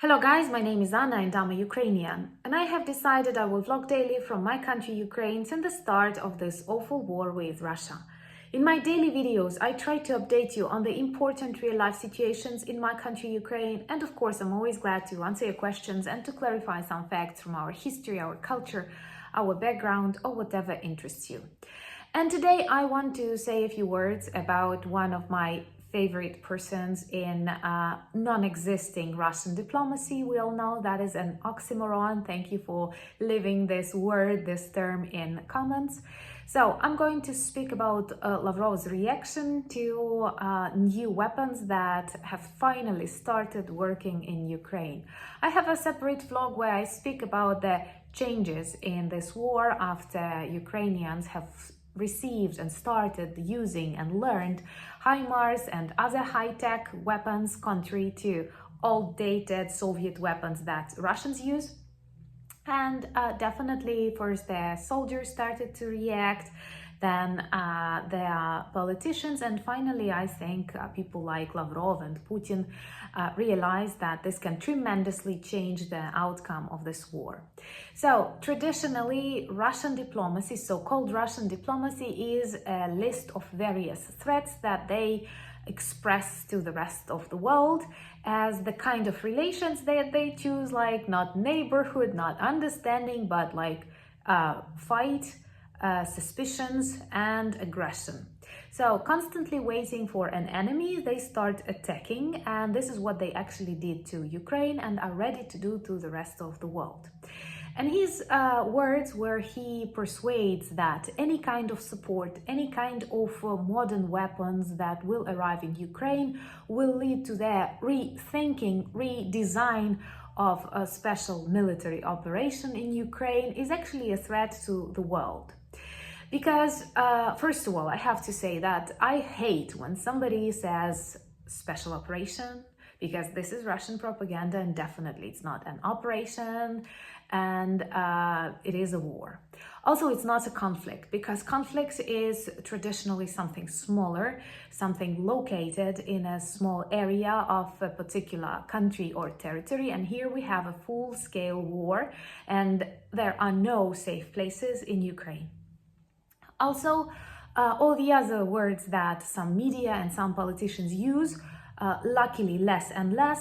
Hello guys, my name is Anna and I'm a Ukrainian, and I have decided I will vlog daily from my country Ukraine since the start of this awful war with Russia. In my daily videos, I try to update you on the important real-life situations in my country Ukraine, and of course I'm always glad to answer your questions and to clarify some facts from our history, our culture, our background, or whatever interests you. And today I want to say a few words about one of my favorite persons in non-existing Russian diplomacy. We all know that is an oxymoron. Thank you for leaving this word, this term in comments. So I'm going to speak about Lavrov's reaction to new weapons that have finally started working in Ukraine. I have a separate vlog where I speak about the changes in this war after Ukrainians have received and started using and learned HIMARS and other high-tech weapons, contrary to old-dated Soviet weapons that Russians use. And definitely first the soldiers started to react, then the politicians, and finally I think people like Lavrov and Putin realized that this can tremendously change the outcome of this war. So traditionally Russian diplomacy, so-called Russian diplomacy, is a list of various threats that they express to the rest of the world as the kind of relations that they choose, like not neighborhood, not understanding, but like fight, suspicions and aggression. So constantly waiting for an enemy, they start attacking, and this is what they actually did to Ukraine and are ready to do to the rest of the world. And his words where he persuades that any kind of support, any kind of modern weapons that will arrive in Ukraine will lead to the rethinking, redesign of a special military operation in Ukraine is actually a threat to the world. Because, first of all, I have to say that I hate when somebody says special operation, because this is Russian propaganda and definitely it's not an operation, and it is a war. Also, it's not a conflict, because conflict is traditionally something smaller, something located in a small area of a particular country or territory, and here we have a full-scale war, and there are no safe places in Ukraine. Also, all the other words that some media and some politicians use, luckily less and less,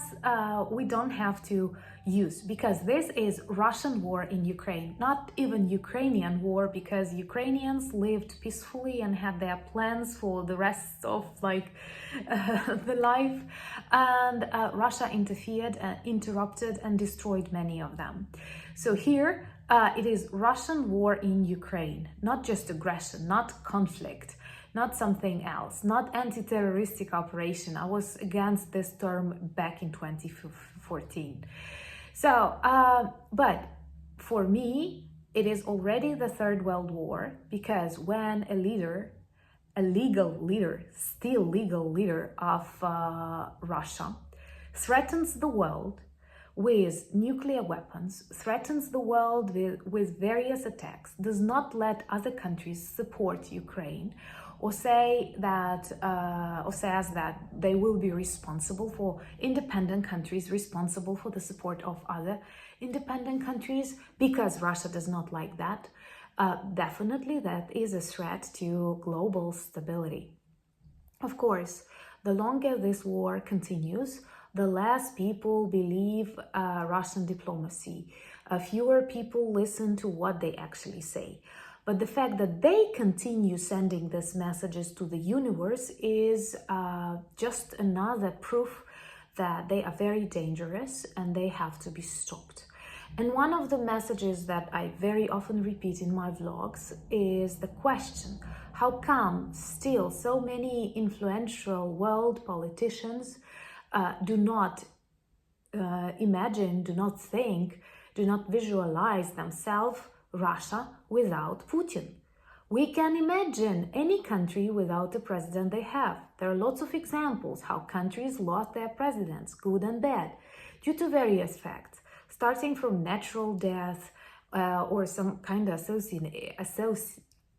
we don't have to use, because this is Russian war in Ukraine, not even Ukrainian war, because Ukrainians lived peacefully and had their plans for the rest of the life, and Russia interfered, interrupted and destroyed many of them. So here it is Russian war in Ukraine, not just aggression, not conflict, not something else, not anti-terroristic operation. I was against this term back in 2014. So, but for me, it is already the Third World War, because when a leader, a legal leader, still legal leader of Russia, threatens the world with nuclear weapons, threatens the world with various attacks, does not let other countries support Ukraine, or say that or says that they will be responsible for independent countries, responsible for the support of other independent countries, because Russia does not like that, definitely that is a threat to global stability. Of course, the longer this war continues, the less people believe Russian diplomacy. Fewer people listen to what they actually say. But the fact that they continue sending these messages to the universe is just another proof that they are very dangerous and they have to be stopped. And one of the messages that I very often repeat in my vlogs is the question: how come still so many influential world politicians do not imagine, do not think, do not visualize themselves Russia without Putin? We can imagine any country without the president they have. There are lots of examples how countries lost their presidents, good and bad, due to various facts, starting from natural death or some kind of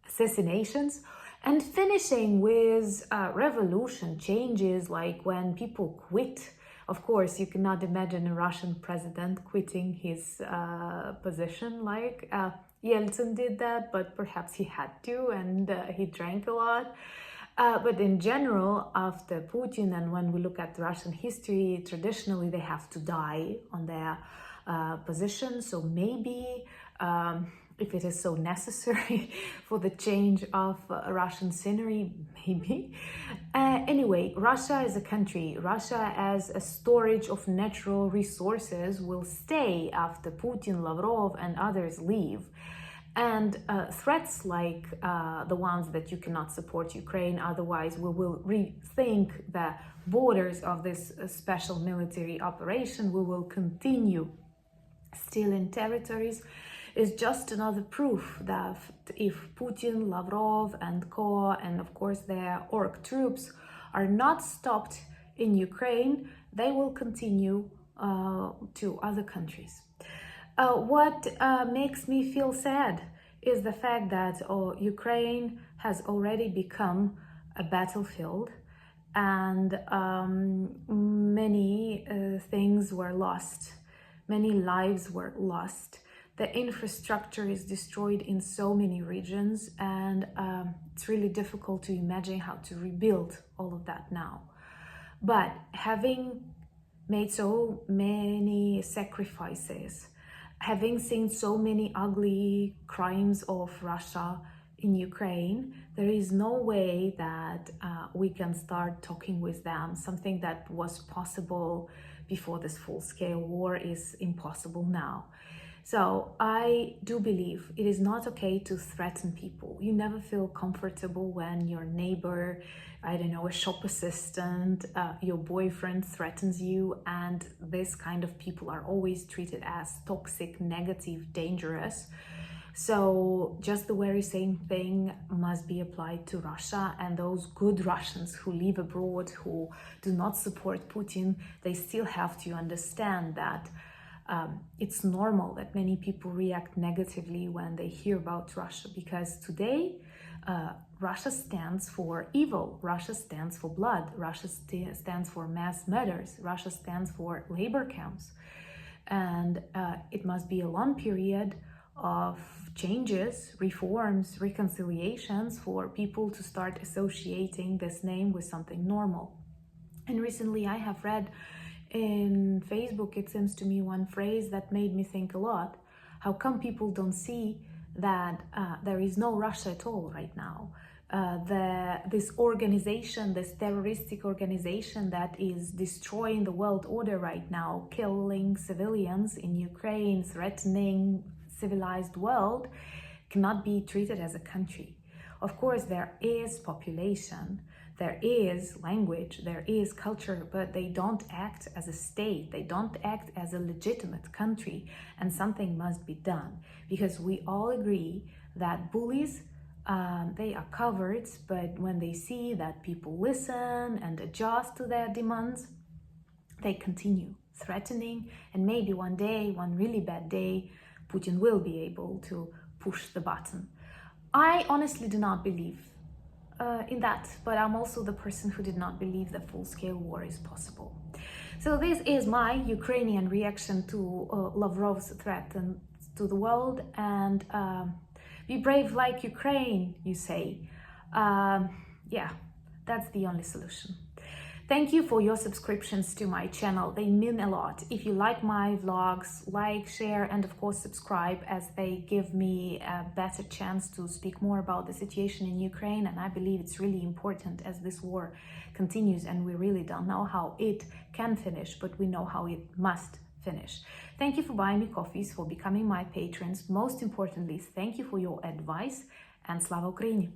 assassinations, and finishing with revolution changes, like when people quit Of course, you cannot imagine a Russian president quitting his position like Yeltsin did that, but perhaps he had to, and he drank a lot. But in general, after Putin, and when we look at Russian history, traditionally they have to die on their position. So maybe if it is so necessary for the change of Russian scenery, maybe. Anyway, Russia as a country, Russia as a storage of natural resources will stay after Putin, Lavrov, and others leave. And threats like the ones that you cannot support Ukraine, otherwise we will rethink the borders of this special military operation, we will continue still in territories, is just another proof that if Putin, Lavrov and co, and of course their orc troops are not stopped in Ukraine, they will continue to other countries. What makes me feel sad is the fact that Ukraine has already become a battlefield, and many things were lost, many lives were lost. The infrastructure is destroyed in so many regions, and it's really difficult to imagine how to rebuild all of that now. But having made so many sacrifices, having seen so many ugly crimes of Russia in Ukraine, there is no way that we can start talking with them. Something that was possible before this full-scale war is impossible now. So I do believe it is not okay to threaten people. You never feel comfortable when your neighbor, I don't know, a shop assistant, your boyfriend threatens you, and this kind of people are always treated as toxic, negative, dangerous. So just the very same thing must be applied to Russia, and those good Russians who live abroad, who do not support Putin, they still have to understand that it's normal that many people react negatively when they hear about Russia, because today Russia stands for evil, Russia stands for blood, Russia stands for mass murders, Russia stands for labor camps. And it must be a long period of changes, reforms, reconciliations for people to start associating this name with something normal. And recently I have read in Facebook, it seems to me, one phrase that made me think a lot. How come people don't see that there is no Russia at all right now? This organization, this terroristic organization that is destroying the world order right now, killing civilians in Ukraine, threatening civilized world, cannot be treated as a country. Of course, there is population, there is language, there is culture, but they don't act as a state, they don't act as a legitimate country, and something must be done, because we all agree that bullies, they are cowards, but when they see that people listen and adjust to their demands, they continue threatening, and maybe one day, one really bad day, Putin will be able to push the button. I honestly do not believe in that, but I'm also the person who did not believe that full-scale war is possible. So this is my Ukrainian reaction to Lavrov's threat and to the world, and be brave like Ukraine, you say. Yeah, that's the only solution. Thank you for your subscriptions to my channel. They mean a lot. If you like my vlogs, like, share, and of course subscribe, as they give me a better chance to speak more about the situation in Ukraine. And I believe it's really important as this war continues, and we really don't know how it can finish, but we know how it must finish. Thank you for buying me coffees, for becoming my patrons. Most importantly, thank you for your advice, and Slava Ukraini!